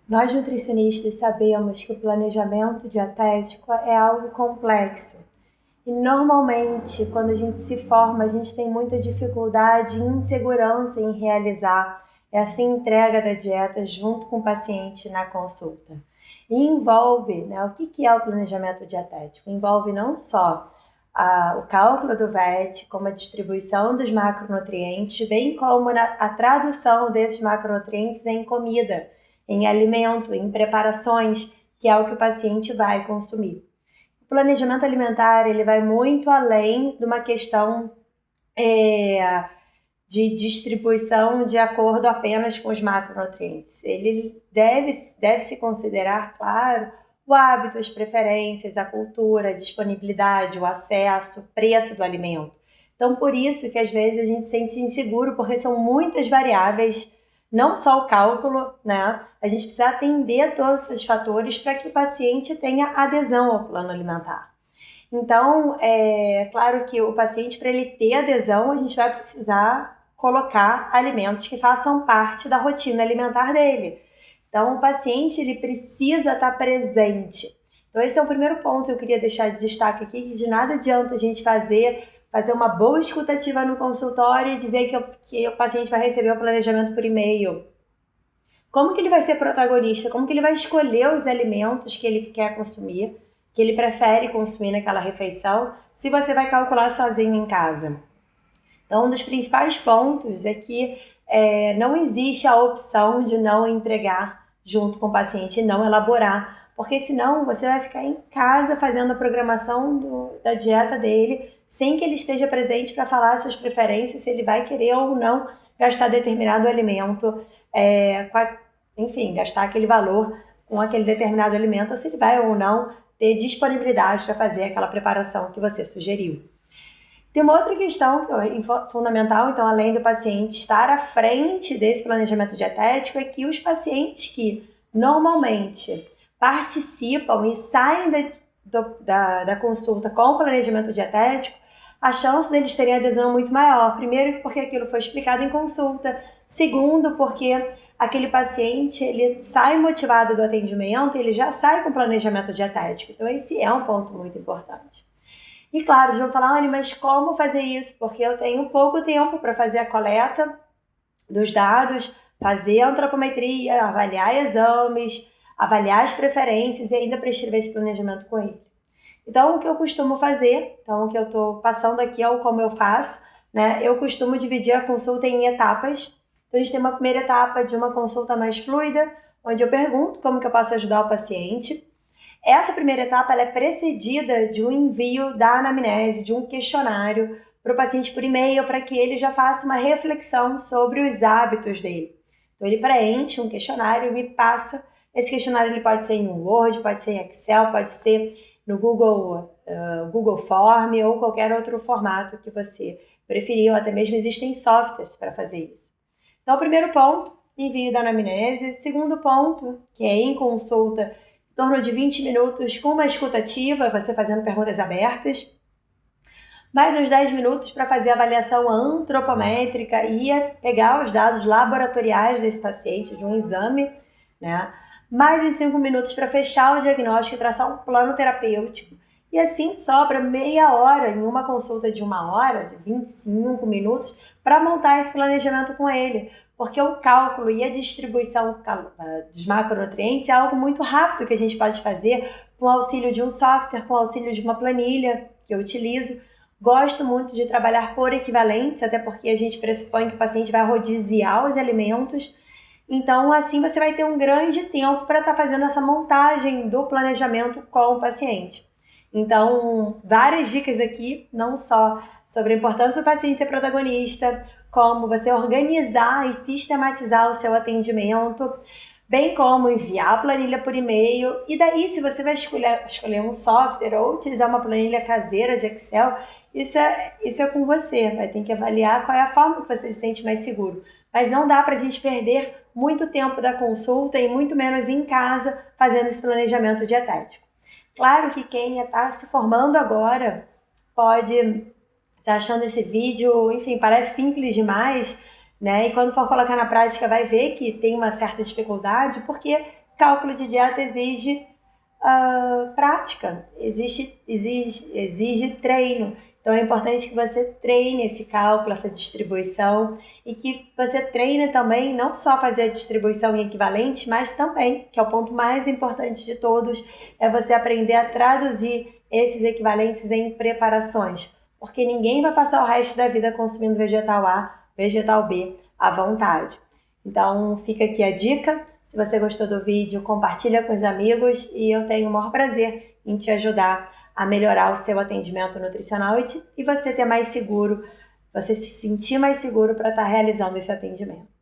Nós nutricionistas sabemos que o planejamento dietético é algo complexo. E normalmente, quando a gente se forma, a gente tem muita dificuldade e insegurança em realizar essa entrega da dieta junto com o paciente na consulta. E envolve, né, o que é o planejamento dietético? Envolve não só o cálculo do VET, como a distribuição dos macronutrientes, bem como a tradução desses macronutrientes em comida, em alimento, em preparações, que é o que o paciente vai consumir. O planejamento alimentar ele vai muito além de uma questão de distribuição de acordo apenas com os macronutrientes. Ele deve se considerar, claro, o hábito, as preferências, a cultura, a disponibilidade, o acesso, o preço do alimento. Então, por isso que às vezes a gente se sente inseguro, porque são muitas variáveis, não só o cálculo, né? A gente precisa atender a todos esses fatores para que o paciente tenha adesão ao plano alimentar. Então, é claro que o paciente, para ele ter adesão, a gente vai precisar colocar alimentos que façam parte da rotina alimentar dele. Então, o paciente ele precisa estar presente. Então, esse é o primeiro ponto que eu queria deixar de destaque aqui, que de nada adianta a gente fazer uma boa escutativa no consultório e dizer que o paciente vai receber o planejamento por e-mail. Como que ele vai ser protagonista? Como que ele vai escolher os alimentos que ele quer consumir, que ele prefere consumir naquela refeição, se você vai calcular sozinho em casa? Então, um dos principais pontos é que não existe a opção de não entregar junto com o paciente e não elaborar, porque senão você vai ficar em casa fazendo a programação da dieta dele, sem que ele esteja presente para falar suas preferências, se ele vai querer ou não gastar determinado alimento, enfim, gastar aquele valor com aquele determinado alimento, ou se ele vai ou não ter disponibilidade para fazer aquela preparação que você sugeriu. Tem uma outra questão que é fundamental, então, além do paciente estar à frente desse planejamento dietético, é que os pacientes que normalmente participam e saem da consulta com o planejamento dietético, a chance deles terem adesão é muito maior. Primeiro, porque aquilo foi explicado em consulta. Segundo, porque aquele paciente ele sai motivado do atendimento, ele já sai com planejamento dietético. Então, esse é um ponto muito importante. E claro, eles vão falar, Anny, mas como fazer isso? Porque eu tenho pouco tempo para fazer a coleta dos dados, fazer a antropometria, avaliar exames, avaliar as preferências e ainda prescrever esse planejamento com ele. Então, o que eu costumo fazer, então o que eu estou passando aqui é o como eu faço, né? Eu costumo dividir a consulta em etapas. Então, a gente tem uma primeira etapa de uma consulta mais fluida, onde eu pergunto como que eu posso ajudar o paciente. Essa primeira etapa ela é precedida de um envio da anamnese, de um questionário para o paciente por e-mail, para que ele já faça uma reflexão sobre os hábitos dele. Então, ele preenche um questionário e me passa. Esse questionário ele pode ser em Word, pode ser em Excel, pode ser no Google Form ou qualquer outro formato que você preferir, ou até mesmo existem softwares para fazer isso. Então, o primeiro ponto, envio da anamnese. Segundo ponto, que é em consulta, em torno de 20 minutos com uma escutativa, você fazendo perguntas abertas. Mais uns 10 minutos para fazer a avaliação antropométrica e pegar os dados laboratoriais desse paciente, de um exame, né? Mais uns 5 minutos para fechar o diagnóstico e traçar um plano terapêutico. E assim sobra meia hora em uma consulta de 1 hora, de 25 minutos, para montar esse planejamento com ele. Porque o cálculo e a distribuição dos macronutrientes é algo muito rápido que a gente pode fazer com o auxílio de um software, com o auxílio de uma planilha que eu utilizo. Gosto muito de trabalhar por equivalentes, até porque a gente pressupõe que o paciente vai rodiziar os alimentos. Então, assim você vai ter um grande tempo para estar fazendo essa montagem do planejamento com o paciente. Então, várias dicas aqui, não só sobre a importância do paciente ser protagonista, como você organizar e sistematizar o seu atendimento, bem como enviar a planilha por e-mail. E daí, se você vai escolher um software ou utilizar uma planilha caseira de Excel, isso é com você. Vai ter que avaliar qual é a forma que você se sente mais seguro. Mas não dá para a gente perder muito tempo da consulta e muito menos em casa fazendo esse planejamento dietético. Claro que quem está se formando agora pode estar achando esse vídeo, enfim, parece simples demais, né? E quando for colocar na prática vai ver que tem uma certa dificuldade, porque cálculo de dieta exige prática, exige treino. Então é importante que você treine esse cálculo, essa distribuição, e que você treine também não só fazer a distribuição em equivalentes, mas também, que é o ponto mais importante de todos, é você aprender a traduzir esses equivalentes em preparações, porque ninguém vai passar o resto da vida consumindo vegetal A, vegetal B à vontade. Então fica aqui a dica. Se você gostou do vídeo, compartilha com os amigos e eu tenho o maior prazer em te ajudar a melhorar o seu atendimento nutricional e você ter mais seguro, você se sentir mais seguro para estar realizando esse atendimento.